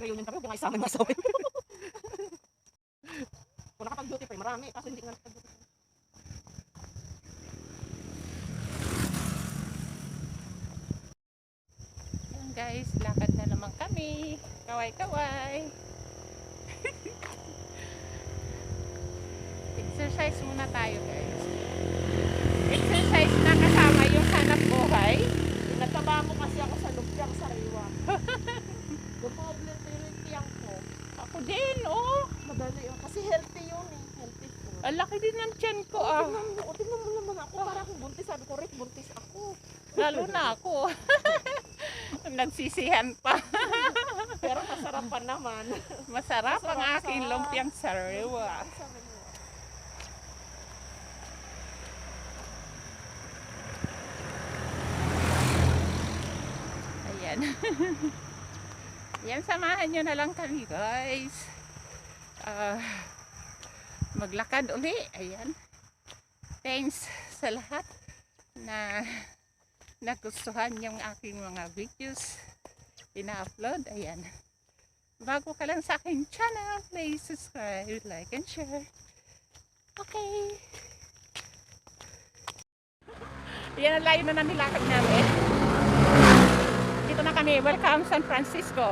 mag-reunion kami, huwag nga isama ng asawa ko. Kung nakapag-duty free, marami. Kaso hindi nga nakapag-duty free. Ayan guys, lakad na naman kami. Kaway-kaway. Exercise muna tayo guys. Exercise na kasama yung hanap buhay. Nataba mo kasi ako sa lumpiyang sariwa. Dumoble yung tiyang ko. Ako din, oh. Madali yun. Kasi healthy yun eh. Healthy food. Ang laki din ng tiyan ko, ah. Tingnan mo naman ako. Para akong buntis. Sabi ko, Rick, buntis ako. Lalo na ako. Nagsisihan pa. Pero masarap pa naman. Masarap ang Masarap, aking sarap. lumpiang sariwa. Ayan. Yan, samahan nyo na lang kami guys. Maglakad uli. Ayan. Thanks sa lahat na nagustuhan yung aking mga videos ina-upload. Ayan. Bago ka lang sa aking channel, please subscribe, like, and share. Okay. Yan ang layo na nilakad namin. Dito na kami. Welcome San Francisco.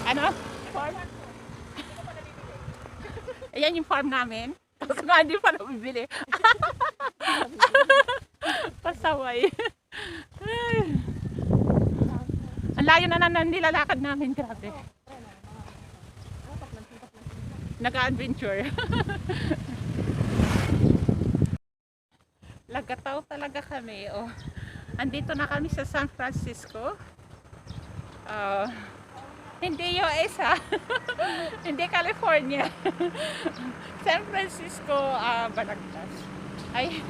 Ano? Farm? Ayan yung farm namin. Tapos nga hindi pa nabibili. Pasaway. Ang layo na nilalakad namin. Grabe. Nag-adventure. Lagataw talaga kami. Oh. Andito na kami sa San Francisco. Hindi US ha. Hindi California. San Francisco, Balagtas. Ay,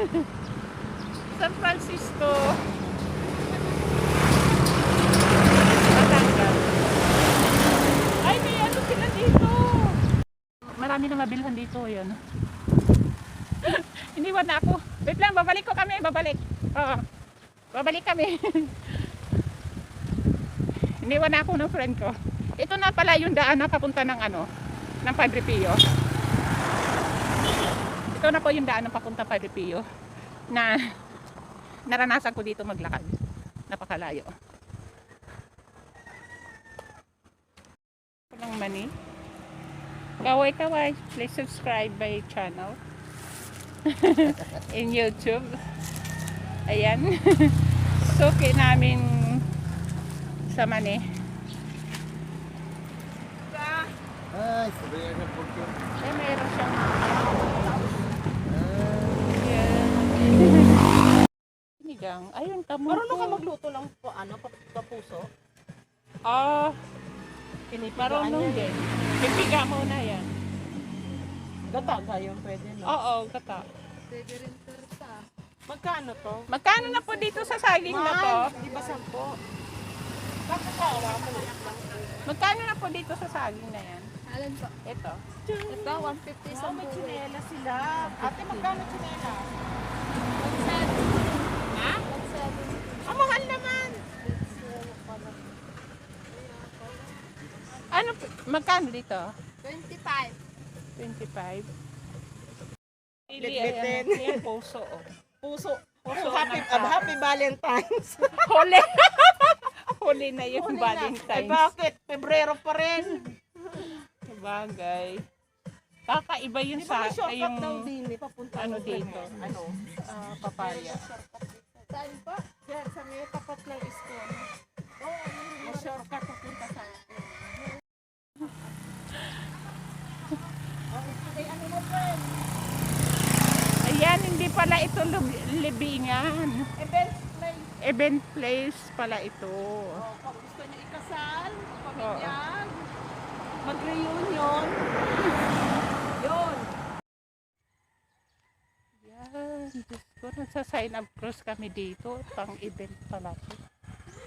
San Francisco, Batangas. Ay, may ano sila dito. Marami na mabilhan dito, yun. Iniwan na ako. Wait lang, babalik ko kami, babalik. Oo, babalik kami. Iniwan na ako ng friend ko. Ito na pala yung daan na papunta ng ano, ng Padre Pio. Ito na po yung daan ng papunta Padre Pio na naranasan ko dito maglakad. Napakalayo. Ng mani. Kaway-kaway, please subscribe my channel in YouTube. Ayan. Suki namin sa mani. Ay, sabihin na po ito. Eh, mayroon siyang sinigang. Ayun, kamuto. Marunong ka magluto ng papuso? Pinipigaan Marunong niya. din. Pipiga mo na yan. Gata gayon pwede no? Oo, kata. Magkano to? Magkano na po dito sa saging na to? Di ba 10? Bakit ka? Wala mo na. Magkano na po dito sa saging na yan? Alin po? Ito. Ito, 150 sa May chinela sila. Ate, magkano chinela? Ha? Ang mahal naman. Ano, magkano dito? 25. 25. Bitbitin. Yan, puso. Oh. Puso. Puso Happy, na tao. happy Valentine's. Huli. Huli na yung Huli na. Eh Valentine's. bakit? Pebrero pa rin. Sabagay. Kakaiba yun Di ba may sa shortcut yung daw din eh, papunta ano mo dito? Ano? Papaya. Saan po? Yan, sa may tapat ng school. Oo, may shortcut papunta sa akin. Ay, ano mo friend? Ayan, hindi pala ito libingan. Event place. Event place pala ito. Oh, kung gusto niyo ikasal, pamilyag, mag-reunion. Yun. Yan, Diyos ko, nagsa-sign up cruise kami dito. Pang event pala ito.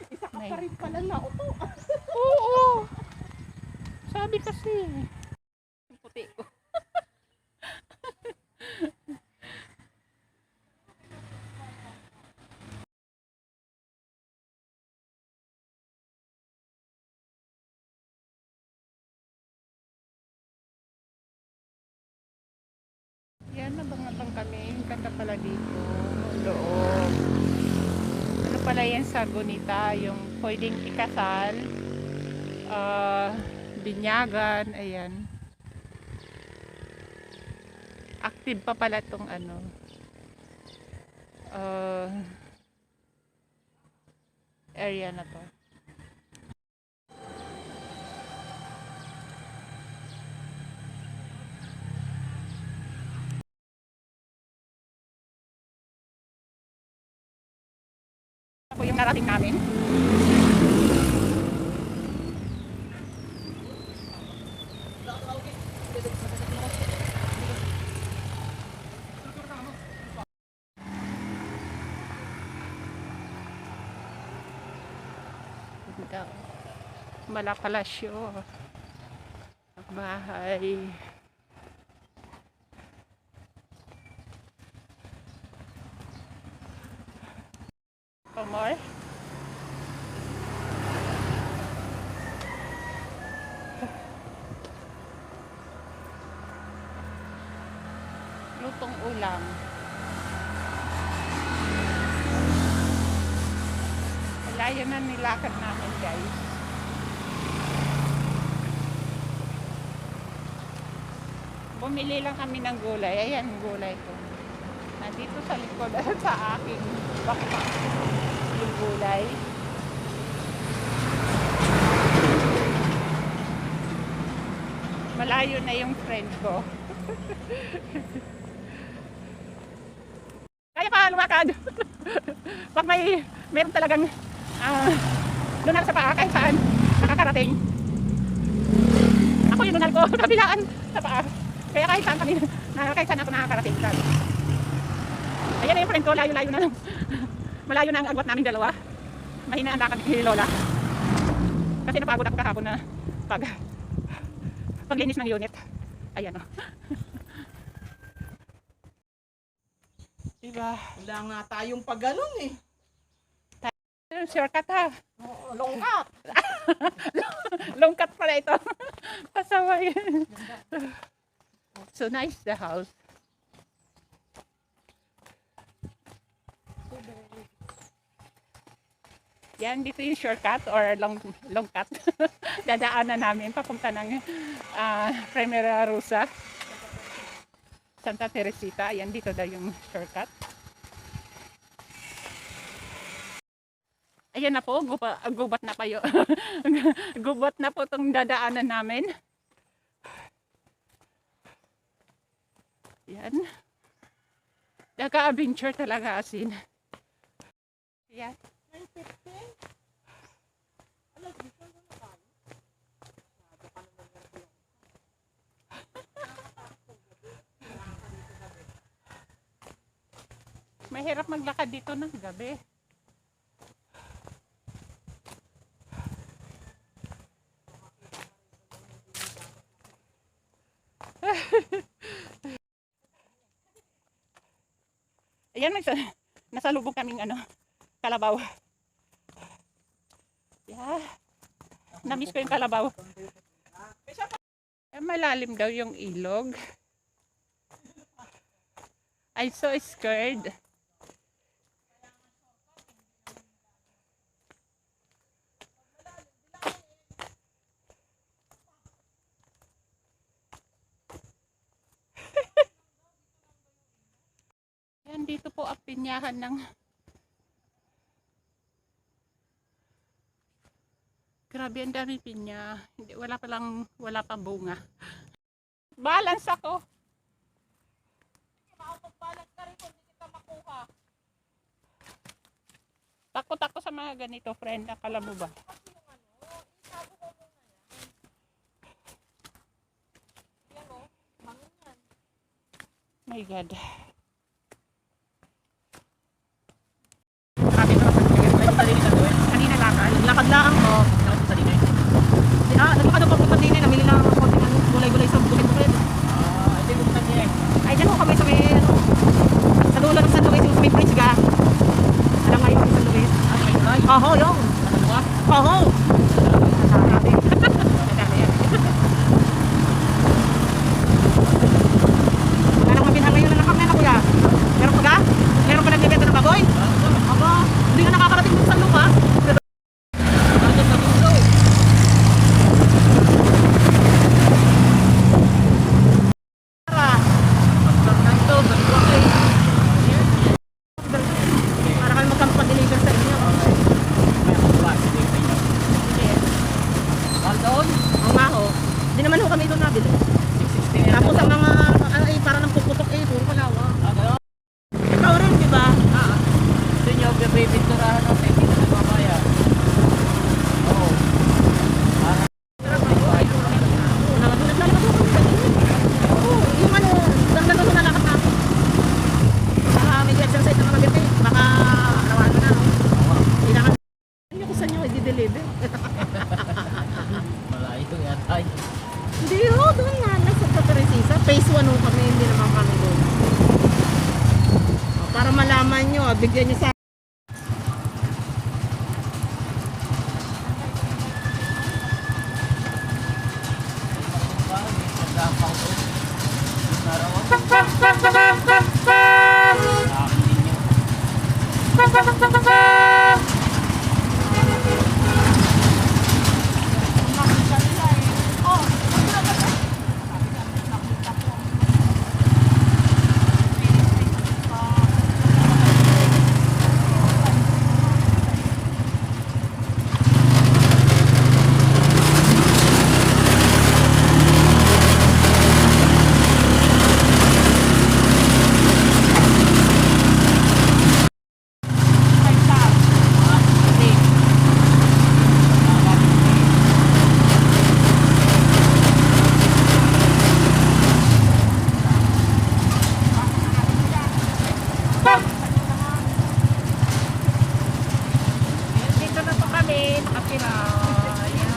Isa ka May- pa rin pala na uto. Oo! Sabi kasi. Yung puti ko. Ayan, nabang-abang kami. Ganda pala dito. Loob. Ano pala yan sa Gunita? Yung pwedeng ikasal. Binyagan. Ayan. Active pa pala tong ano. Area na to. Ako yung narating namin. Ganda. Malapalasyo. Ang bahay. For more. Lutong ulam. Layo na nilakad namin, guys. Bumili lang kami ng gulay. Ayan, gulay ko. Nandito sa likod sa aking backpack yung gulay. Malayo na yung friend ko. Kaya pa lumakad. Pag meron talagang lunar sa paa kahit saan nakakarating. Ako yung lunar ko kabilaan sa paa. Kaya kahit saan ako nakakarating. Ayan na yung friend ko, layo-layo na lang. Malayo na ang agwat namin dalawa. Mahina ang lakad ni Lola. Kasi napagod ako kahapon na paglinis ng unit. Ayan o. Diba? Wala nga tayong paggalon eh. Shortcut ha. Oo, longkat. Longkat pala ito. Pasaway. So nice the house. Yan, dito yung shortcut or long cut. Dadaanan namin papunta ng Primera Rosa, Santa Teresita. Ayan, dito daw yung shortcut. Ayan na po, gubat na pa yun. Gubat na po itong dadaanan namin. Yan. Naka-adventure talaga asin. Yan. Mahirap maglakad dito ng gabi. Ayan, nasa lubog kaming kalabaw. Yeah. Namiss ko yung kalabaw. Malalim daw yung ilog. I'm so scared. Yan, dito po ang pinyahan ng grabe, ang dami pinya. Hindi, wala pa bunga. Balance ako. Makapagbalance ka rin kung hindi kita makuha. Takot ako sa mga ganito, friend. Akala mo ba? My God. Kanina lakad lang ako. Naglakad ako pa din, namili lang ako ng gulay-gulay sa bukid-bukid. Hindi mo na niya. Ay, dyan ako kami sa may, sa dulo ng San Luis, yung sa may bridge ga. Alam nga yung San Luis. Oo, yung. Oo. Parang mabinha ngayon na hindi naman kami doon. O, para malaman nyo, bigyan nyo sa Dito na po kami, nakatira. Ayan.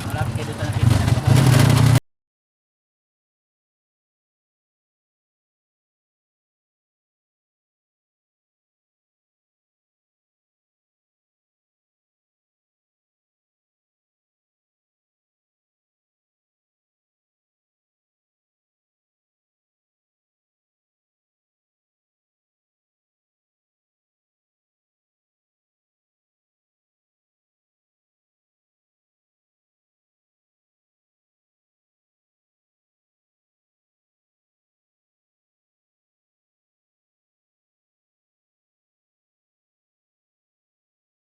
Malapit kayo dito na